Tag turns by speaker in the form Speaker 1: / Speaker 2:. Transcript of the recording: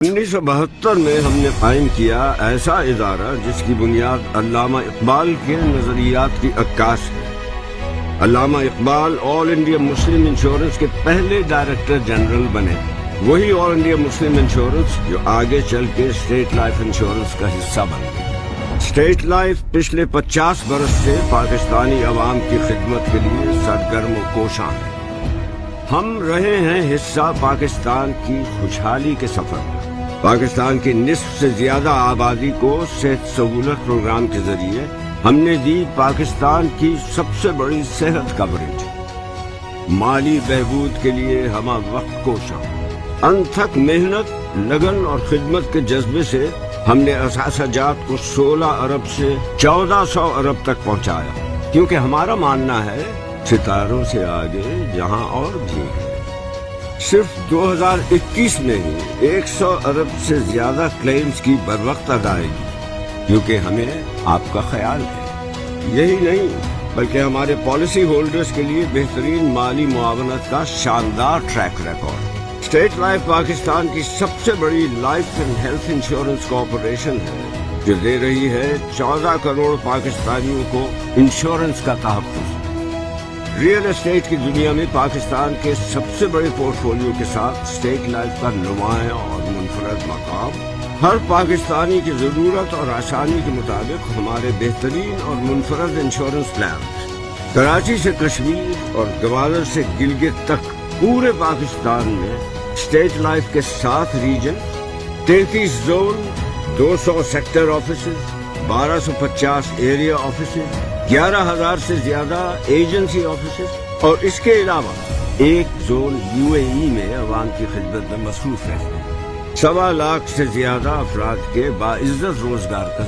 Speaker 1: 1972 में हमने कायम किया ऐसा इदारा जिसकी बुनियाद अल्लामा इकबाल के नजरियात की अक्कास है। Allama Iqbal all India Muslim insurance के पहले डायरेक्टर जनरल बने। वही ऑल इंडिया मुस्लिम इंश्योरेंस जो आगे चल के स्टेट लाइफ इंश्योरेंस का हिस्सा बन गई। स्टेट लाइफ पिछले 50 बरस से पाकिस्तानी अवाम की खिदमत के लिए सरगर्म व कोशां है। हम रहे हैं हिस्सा पाकिस्तान की खुशहाली के सफर में। पाकिस्तान की निस्फ से ज्यादा आबादी को सेहत सहूलत प्रोग्राम के जरिए हमने दी पाकिस्तान की सबसे बड़ी सेहत कवरेज। माली बहबूद के लिए हम वक्त कोशां, अनथक मेहनत, लगन और खिदमत के जज्बे से हमने असासाजात को 16 अरब से 1400 अरब तक पहुंचाया, क्योंकि हमारा मानना है सितारों से आगे जहां और भी है। सिर्फ 2021 में ही 100 अरब से ज्यादा क्लेम्स की बरवक्त अदायगी, क्योंकि हमें आपका ख्याल है। यही नहीं बल्कि हमारे पॉलिसी होल्डर्स के लिए बेहतरीन माली मुआवनत का शानदार track record. State life Pakistan की सबसे बड़ी life and health insurance corporation है, जो दे रही है 14 करोड़ पाकिस्तानियों को इंश्योरेंस का तहफ्फुज़। रियल एस्टेट की दुनिया में पाकिस्तान के सबसे बड़े पोर्टफोलियो के साथ स्टेट लाइफ का नुमाया और मुनफरद मकाम। हर पाकिस्तानी की जरूरत और आसानी के मुताबिक हमारे बेहतरीन और मुनफरद इंश्योरेंस प्लान कराची से कश्मीर और गवादर से गिलगित तक पूरे पाकिस्तान में स्टेट लाइफ के 7 region, 33 zone, 200 sector office, 1250 area office, 11,000 से ज्यादा एजेंसी ऑफिस और इसके अलावा एक जोन यूएई में अवाम की खिदमत में मसरूफ रहते हैं। 1.25 लाख से ज्यादा अफराद के बाइज्जत रोजगार का